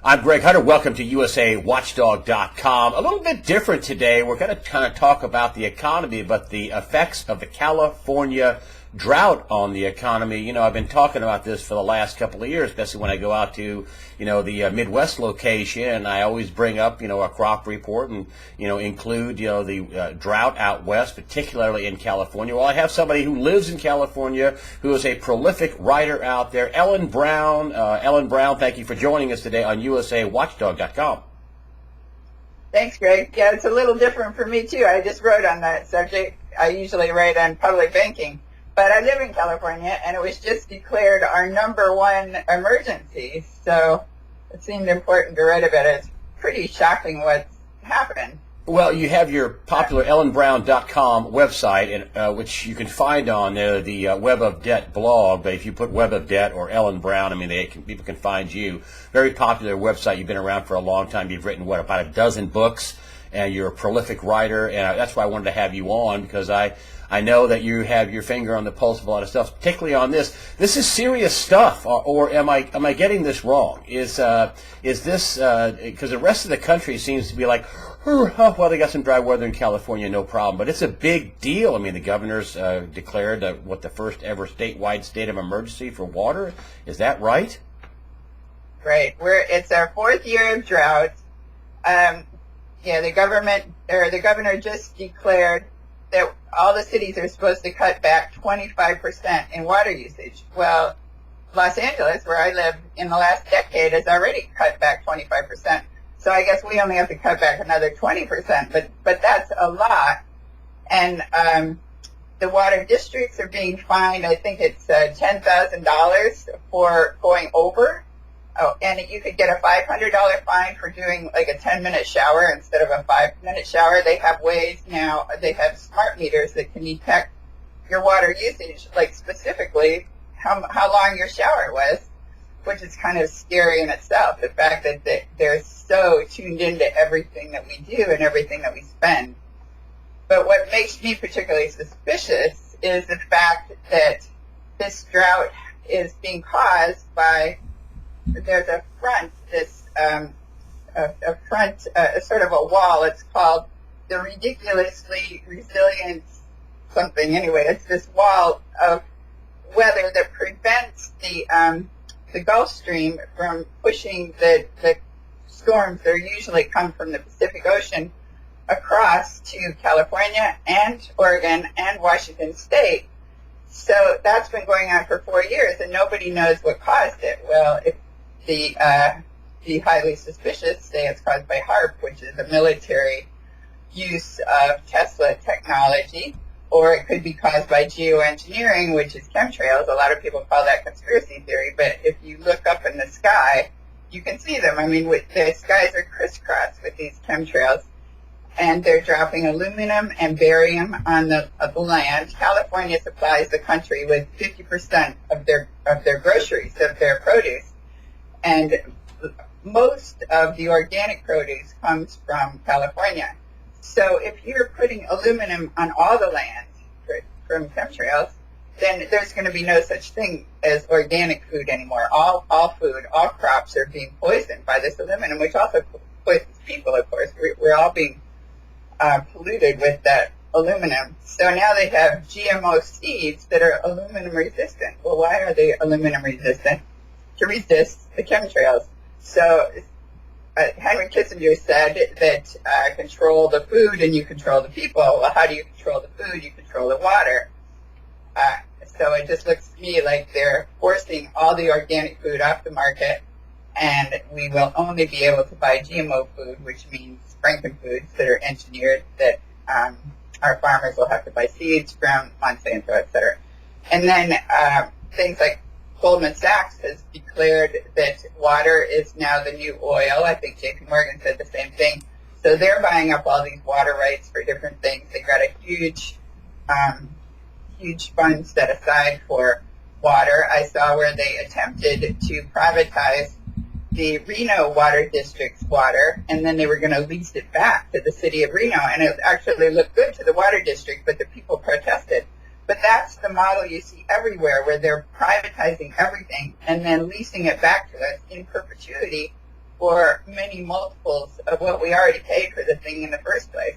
I'm Greg Hunter. Welcome to USAWatchdog.com. A little bit different today. We're going to kind of talk about the economy, but the effects of the California drought on the economy. You know, I've been talking about this for the last couple of years, especially when I go out to, the Midwest location, and I always bring up, a crop report and, include, the drought out west, particularly in California. Well, I have somebody who lives in California who is a prolific writer out there, Ellen Brown. Ellen Brown, thank you for joining us today on USAWatchdog.com. Thanks, Greg. Yeah, it's a little different for me, too. I just wrote on that subject. I usually write on public banking. But I live in California, and it was just declared our #1 emergency. So it seemed important to write about it. It's pretty shocking what's happened. Well, you have your popular ellenbrown.com website, which you can find on the Web of Debt blog. But if you put Web of Debt or Ellen Brown, people can find you. Very popular website. You've been around for a long time. You've written, about a dozen books, and you're a prolific writer. And that's why I wanted to have you on, because I know that you have your finger on the pulse of a lot of stuff, particularly on this. This is serious stuff, or am I getting this wrong? Is this because the rest of the country seems to be like, oh, well, they got some dry weather in California, no problem. But it's a big deal. I mean, the governor's declared the first ever statewide state of emergency for water. Is that right? Right. It's our 4th year of drought. The governor just declared that all the cities are supposed to cut back 25% in water usage. Well, Los Angeles, where I live, in the last decade has already cut back 25%. So I guess we only have to cut back another 20%, but that's a lot. And the water districts are being fined, I think it's $10,000 for going over. Oh, and you could get a $500 fine for doing like a 10-minute shower instead of a 5-minute shower. They have ways now, they have smart meters that can detect your water usage, like specifically how long your shower was, which is kind of scary in itself, the fact that they're so tuned into everything that we do and everything that we spend. But what makes me particularly suspicious is the fact that this drought is being caused by there's a front, sort of a wall. It's called the Ridiculously Resilient something. Anyway, it's this wall of weather that prevents the Gulf Stream from pushing the storms that usually come from the Pacific Ocean across to California and Oregon and Washington State. So that's been going on for 4 years, and nobody knows what caused it. Well, the highly suspicious say it's caused by HAARP, which is a military use of Tesla technology, or it could be caused by geoengineering, which is chemtrails. A lot of people call that conspiracy theory, but if you look up in the sky, you can see them. I mean, the skies are crisscrossed with these chemtrails, and they're dropping aluminum and barium on the land. California supplies the country with 50% of their groceries, of their produce. And most of the organic produce comes from California. So if you're putting aluminum on all the land from chemtrails, then there's going to be no such thing as organic food anymore. All food, all crops are being poisoned by this aluminum, which also poisons people, of course. We're all being polluted with that aluminum. So now they have GMO seeds that are aluminum resistant. Well, why are they aluminum resistant? To resist the chemtrails. So Henry Kissinger said that control the food and you control the people. Well, how do you control the food? You control the water. So it just looks to me like they're forcing all the organic food off the market, and we will only be able to buy GMO food, which means frankenfoods that are engineered, that our farmers will have to buy seeds from Monsanto, et cetera. And then things like Goldman Sachs has declared that water is now the new oil. I think JP Morgan said the same thing. So they're buying up all these water rights for different things. They got a huge fund set aside for water. I saw where they attempted to privatize the Reno Water District's water, and then they were going to lease it back to the city of Reno. And it actually looked good to the water district, but the people protested. But that's the model you see everywhere, where they're privatizing everything and then leasing it back to us in perpetuity for many multiples of what we already paid for the thing in the first place.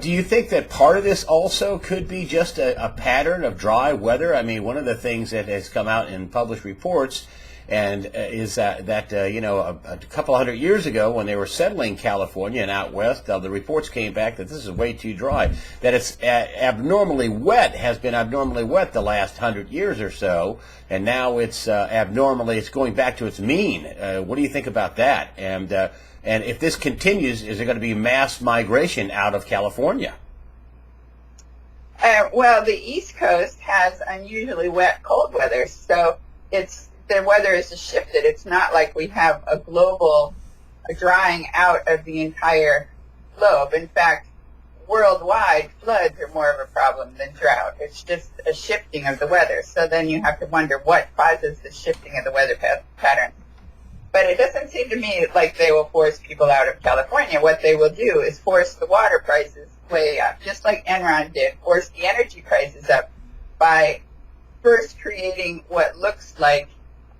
Do you think that part of this also could be just a pattern of dry weather? I mean, one of the things that has come out in published reports and is that a couple hundred years ago when they were settling California and out west, the reports came back that this is way too dry, that it's abnormally wet, has been abnormally wet the last 100 years or so, and now it's it's going back to its mean. What do you think about that? And if this continues, is there going to be mass migration out of California? Well, the East Coast has unusually wet, cold weather, so the weather is just shifted. It's not like we have a global drying out of the entire globe. In fact, worldwide, floods are more of a problem than drought. It's just a shifting of the weather. So then you have to wonder what causes the shifting of the weather pattern. But it doesn't seem to me like they will force people out of California. What they will do is force the water prices way up, just like Enron did, force the energy prices up by first creating what looks like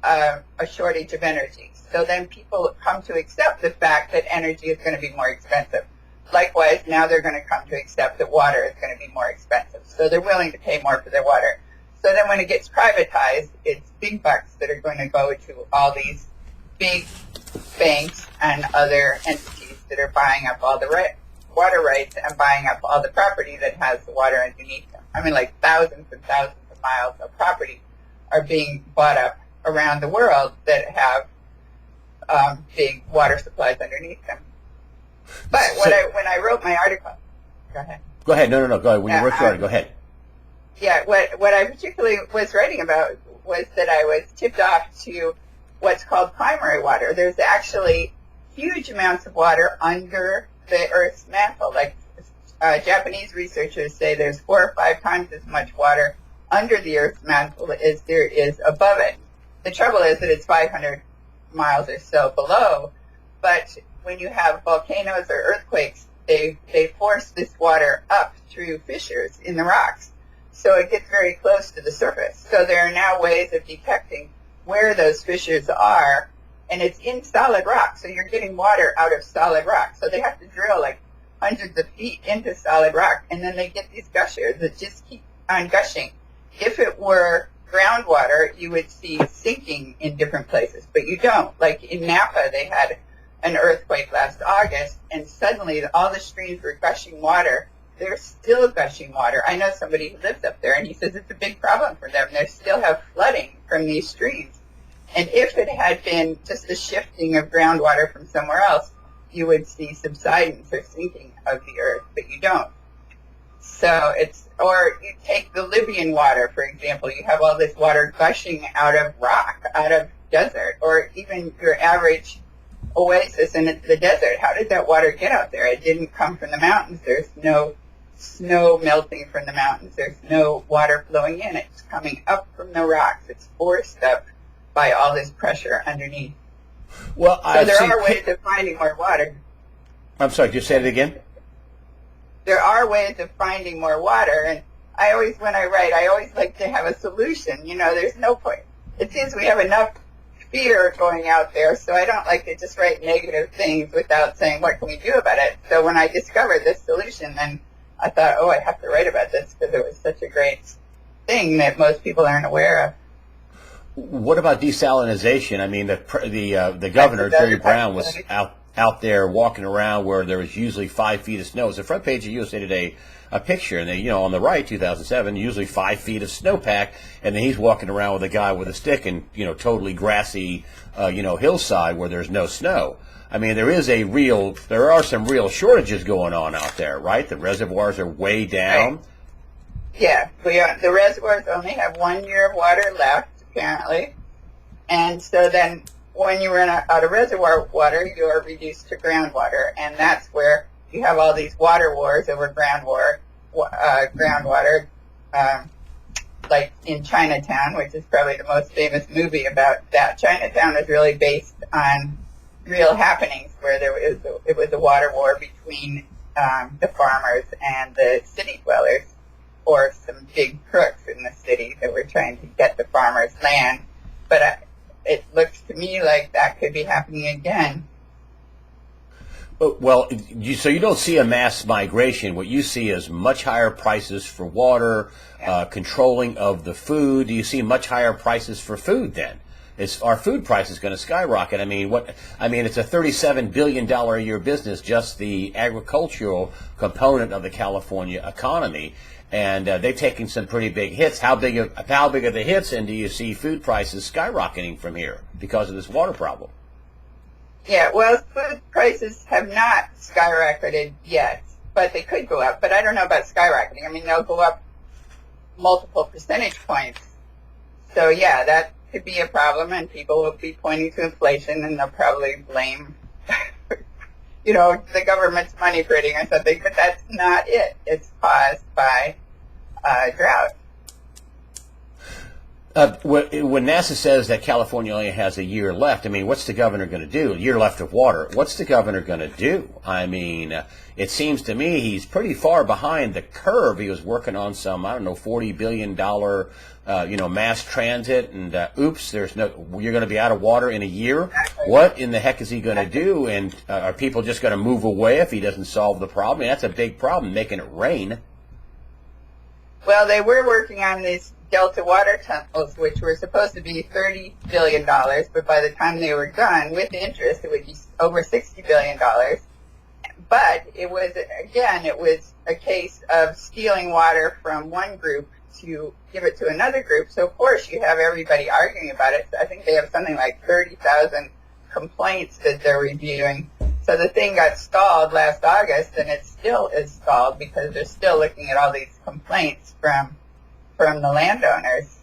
a shortage of energy. So then people come to accept the fact that energy is going to be more expensive. Likewise, now they're going to come to accept that water is going to be more expensive. So they're willing to pay more for their water. So then when it gets privatized, it's big bucks that are going to go to all these big banks and other entities that are buying up all the water rights and buying up all the property that has the water underneath them. I mean, like thousands and thousands of miles of property are being bought up around the world that have big water supplies underneath them. But when I wrote my article, go ahead. Go ahead. No. Go ahead. When you wrote your article, go ahead. Yeah. What I particularly was writing about was that I was tipped off to what's called primary water. There's actually huge amounts of water under the Earth's mantle. Like Japanese researchers say there's 4 or 5 times as much water under the Earth's mantle as there is above it. The trouble is that it's 500 miles or so below, but when you have volcanoes or earthquakes, they force this water up through fissures in the rocks. So it gets very close to the surface. So there are now ways of detecting where those fissures are, and it's in solid rock, so you're getting water out of solid rock. So they have to drill like hundreds of feet into solid rock, and then they get these gushers that just keep on gushing. If it were groundwater, you would see sinking in different places, but you don't. Like in Napa, they had an earthquake last August, and suddenly all the streams were gushing water. They're still gushing water. I know somebody who lives up there, and he says it's a big problem for them. They still have flooding from these streams. And if it had been just a shifting of groundwater from somewhere else, you would see subsidence or sinking of the earth, but you don't. So or you take the Libyan water, for example. You have all this water gushing out of rock, out of desert, or even your average oasis in the desert. How did that water get out there? It didn't come from the mountains. There's no snow melting from the mountains. There's no water flowing in. It's coming up from the rocks. It's forced up by all this pressure underneath. Well, so there are ways of finding more water. I'm sorry, just say it again. There are ways of finding more water, and when I write, I always like to have a solution. There's no point. It seems we have enough fear going out there, so I don't like to just write negative things without saying what can we do about it. So when I discovered this solution, then I thought, I have to write about this because it was such a great thing that most people aren't aware of. What about desalinization? I mean, the governor, Jerry Brown, was out there walking around where there was usually 5 feet of snow. It's the front page of USA Today, a picture, and they, on the right, 2007, usually 5 feet of snowpack, and then he's walking around with a guy with a stick and, totally grassy, hillside where there's no snow. I mean, there are some real shortages going on out there, right? The reservoirs are way down. Right. Yeah, the reservoirs only have 1 year of water left, apparently. And so then when you run out of reservoir water, you are reduced to groundwater. And that's where you have all these water wars over groundwater, like in Chinatown, which is probably the most famous movie about that. Chinatown is really based on real happenings where it was a water war between the farmers and the city dwellers, or some big crooks in the city that were trying to get the farmers' land. But it looks to me like that could be happening again. Well, so you don't see a mass migration. What you see is much higher prices for water, controlling of the food. Do you see much higher prices for food then? Is our food prices going to skyrocket? I mean, it's a $37 billion a year business, just the agricultural component of the California economy, and they've taken some pretty big hits. How big are the hits, and do you see food prices skyrocketing from here because of this water problem? Yeah, well, food prices have not skyrocketed yet, but they could go up. But I don't know about skyrocketing. I mean, they'll go up multiple percentage points. So, yeah, that could be a problem, and people will be pointing to inflation, and they'll probably blame, the government's money printing or something. But that's not it. It's caused by drought. When NASA says that California only has a year left, I mean, what's the governor going to do? A year left of water. What's the governor going to do? I mean, it seems to me he's pretty far behind the curve. He was working on some, $40 billion, mass transit, and you're going to be out of water in a year. What in the heck is he going to do? And are people just going to move away if he doesn't solve the problem? I mean, that's a big problem, making it rain. Well, they were working on these Delta water tunnels, which were supposed to be $30 billion, but by the time they were done, with interest, it would be over $60 billion. But it was a case of stealing water from one group to give it to another group. So, of course, you have everybody arguing about it. So I think they have something like 30,000 complaints that they're reviewing. So the thing got stalled last August, and it still is stalled because they're still looking at all these complaints from the landowners.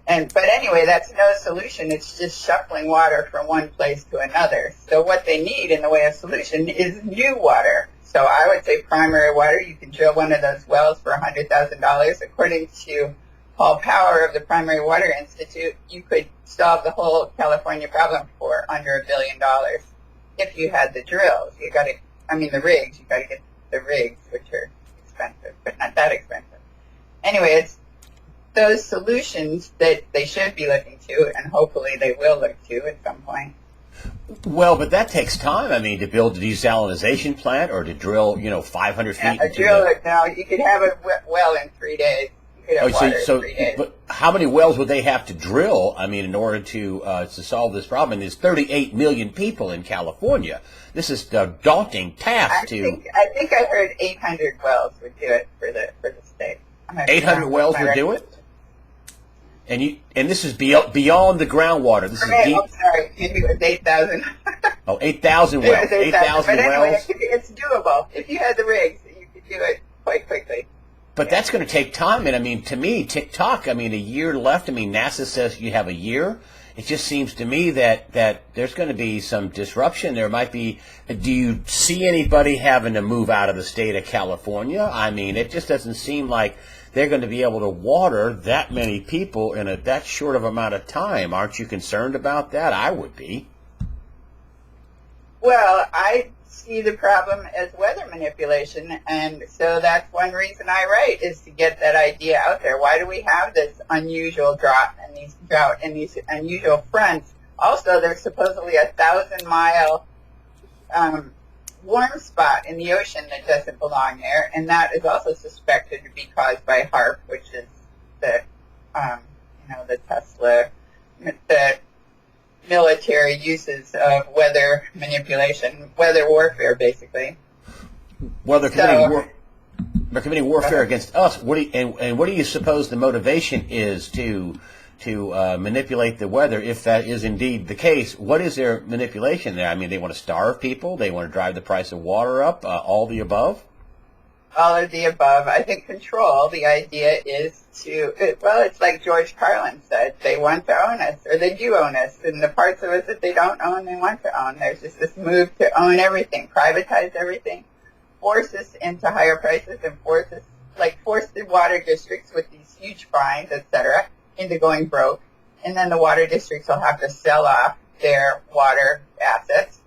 But anyway, that's no solution. It's just shuffling water from one place to another. So what they need in the way of solution is new water. So I would say primary water. You can drill one of those wells for $100,000. According to Paul Power of the Primary Water Institute, you could solve the whole California problem for under $1 billion if you had the drills. The rigs. You got to get the rigs, which are expensive, but not that expensive. Anyway, it's those solutions that they should be looking to, and hopefully they will look to at some point. Well, but that takes time. I mean, to build a desalination plant or to drill, 500 feet. No, you could have a well in 3 days. You could have water in 3 days. But how many wells would they have to drill? I mean, in order to solve this problem? And there's 38 million people in California. This is a daunting task. I think I heard 800 wells would do it for the state. 800 wells would do it? And this is beyond the groundwater. This is deep. I'm sorry, maybe it was 8,000. 8,000 wells. 8,000 but anyway, wells. It's doable. If you had the rigs, you could do it quite quickly. But that's going to take time. And I mean, to me, tick-tock, a year left. NASA says you have a year. It just seems to me that there's going to be some disruption. There might be. Do you see anybody having to move out of the state of California? It just doesn't seem like they're going to be able to water that many people in that short of amount of time. Aren't you concerned about that? I would be. Well, I see the problem as weather manipulation, and so that's one reason I write, is to get that idea out there. Why do we have this unusual drought and these unusual fronts? Also, there's supposedly a 1,000-mile warm spot in the ocean that doesn't belong there, and that is also suspected to be caused by HAARP, which is the Tesla, the military uses of weather manipulation, weather warfare, basically. Well, they're committing warfare against us. What do you suppose the motivation is to manipulate the weather, if that is indeed the case? What is their manipulation there? They want to starve people. They want to drive the price of water up. All the above. All of the above. I think control. The idea is it's like George Carlin said. They want to own us, or they do own us, and the parts of us that they don't own, they want to own. There's just this move to own everything, privatize everything, force us into higher prices, and force the water districts with these huge fines, etc., into going broke, and then the water districts will have to sell off their water assets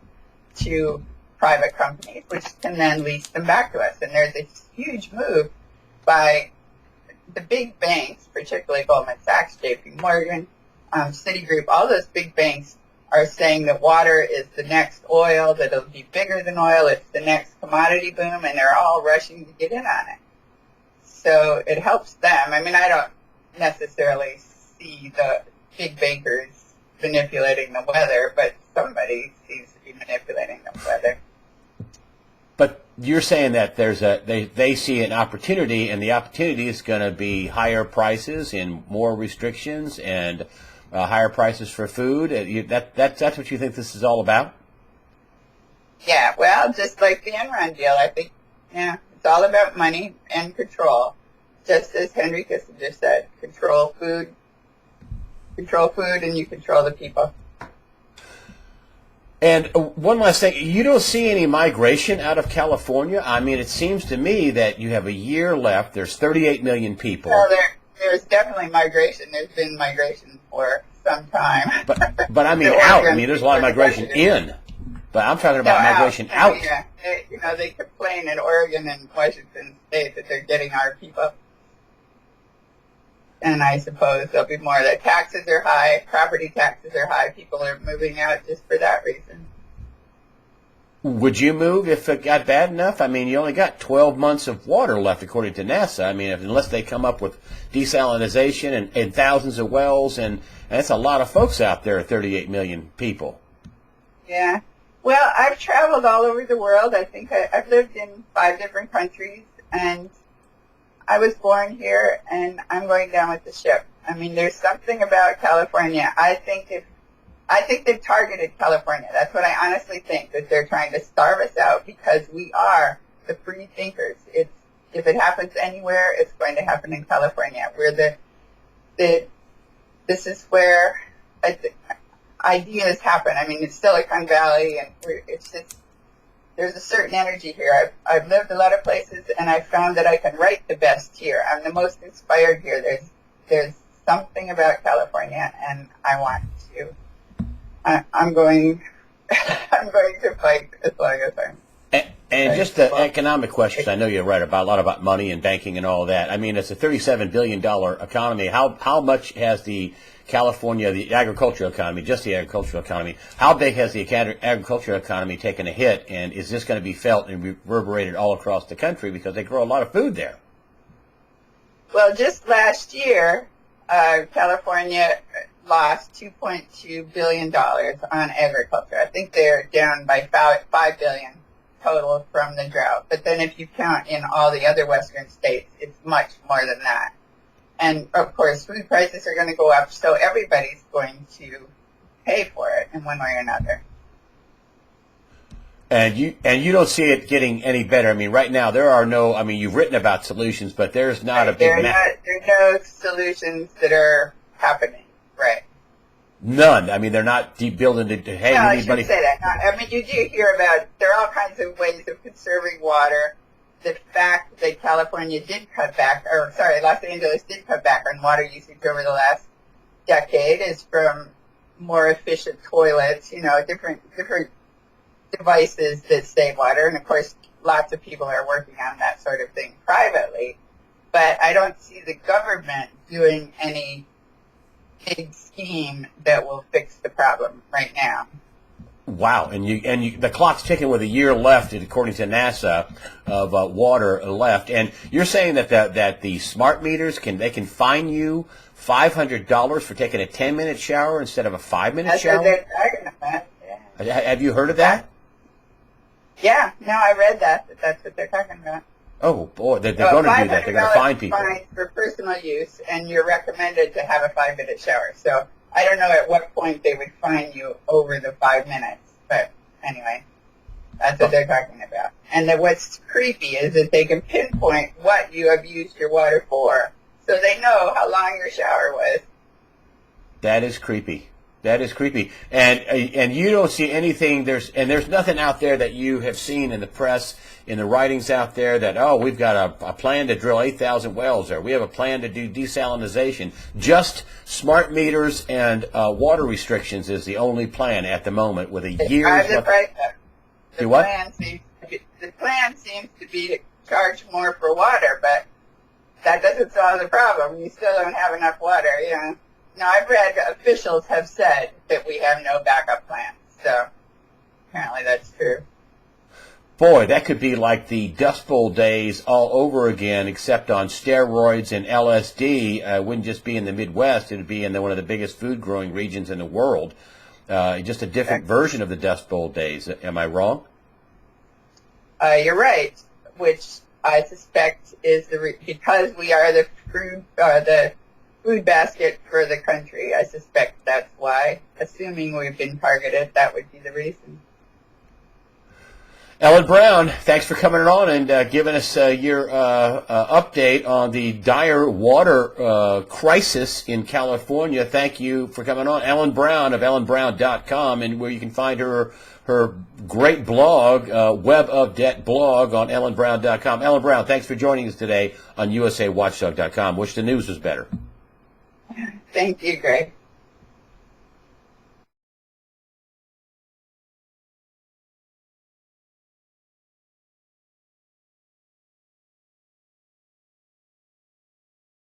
to private companies, which can then lease them back to us. And there's a huge move by the big banks, particularly Goldman Sachs, JP Morgan, Citigroup, all those big banks are saying that water is the next oil, that it'll be bigger than oil, it's the next commodity boom, and they're all rushing to get in on it. So it helps them. I mean, I don't necessarily see the big bankers manipulating the weather, but somebody seems to be manipulating the weather. But you're saying that they see an opportunity, and the opportunity is going to be higher prices and more restrictions and higher prices for food. That's what you think this is all about? Yeah, well, just like the Enron deal, I think, yeah, it's all about money and control. Just as Henry Kissinger said, control food, and you control the people. And one last thing, you don't see any migration out of California? I mean, it seems to me that you have a year left. There's 38 million people. Well, there's definitely migration. There's been migration for some time. But I mean out. I mean, there's a lot of migration in. But I'm talking about migration out. Yeah. They complain in Oregon and Washington State that they're getting our people. And I suppose there'll be more. The taxes are high, property taxes are high. People are moving out just for that reason. Would you move if it got bad enough? I mean, you only got 12 months of water left, according to NASA. I mean, unless they come up with desalination and thousands of wells, and that's a lot of folks out there, 38 million people. Yeah. Well, I've traveled all over the world. I think I've lived in 5 different countries, and I was born here, and I'm going down with the ship. I mean, there's something about California. I think they've targeted California. That's what I honestly think, that they're trying to starve us out because we are the free thinkers. If it happens anywhere, it's going to happen in California. We're this is where ideas happen. I mean, it's Silicon Valley, and it's just, there's a certain energy here. I've lived a lot of places, and I've found that I can write the best here. I'm the most inspired here. There's something about California, and I want to. I'm going to fight as long as I'm. And just the economic questions. I know you're right about a lot about money and banking and all that. I mean, it's a $37 billion economy. How much has the agricultural economy, just the agricultural economy, how big has the agricultural economy taken a hit, and is this going to be felt and reverberated all across the country because they grow a lot of food there? Well, just last year, California lost $2.2 billion on agriculture. I think they're down by $5 billion total from the drought. But then if you count in all the other western states, it's much more than that. And, of course, food prices are going to go up, so everybody's going to pay for it in one way or another. And you don't see it getting any better. I mean, right now there are no. I mean, you've written about solutions, but there's not a big. There are no solutions that are happening, right? None. I mean, they're not building to. Hey, no, I anybody. shouldn't say that. I mean, you do hear about there are all kinds of ways of conserving water. The fact that California did cut back, Los Angeles did cut back on water usage over the last decade is from more efficient toilets, different devices that save water. And, of course, lots of people are working on that sort of thing privately. But I don't see the government doing any big scheme that will fix the problem right now. Wow, and the clock's ticking with a year left, according to NASA, of water left. And you're saying that the smart meters can fine you $500 for taking a 10-minute shower instead of a 5-minute shower? That's what they're talking about. Yeah. Have you heard of that? Yeah, no, I read that. That's what they're talking about. Oh boy, they're going to do that. They're going to fine people. Fine for personal use, and you're recommended to have a 5-minute shower. So I don't know at what point they would fine you over the 5 minutes, but anyway, that's what they're talking about. And then what's creepy is that they can pinpoint what you have used your water for, so they know how long your shower was. That is creepy. That is creepy. And you don't see anything. There's nothing out there that you have seen in the press, in the writings out there that, we've got a plan to drill 8,000 wells, or we have a plan to do desalination. Just smart meters and water restrictions is the only plan at the moment with a year's left. The plan seems to be to charge more for water, but that doesn't solve the problem. You still don't have enough water, Now, I've read officials have said that we have no backup plans, so apparently that's true. Boy, that could be like the Dust Bowl days all over again, except on steroids and LSD. It wouldn't just be in the Midwest. It would be in one of the biggest food-growing regions in the world. Just a different version of the Dust Bowl days. Am I wrong? You're right, which I suspect is because we are the food basket for the country. I suspect that's why. Assuming we've been targeted, that would be the reason. Ellen Brown, thanks for coming on and giving us your update on the dire water crisis in California. Thank you for coming on. Ellen Brown of ellenbrown.com, and where you can find her great blog, Web of Debt blog on ellenbrown.com. Ellen Brown, thanks for joining us today on usawatchdog.com. Wish the news was better. Thank you, Greg.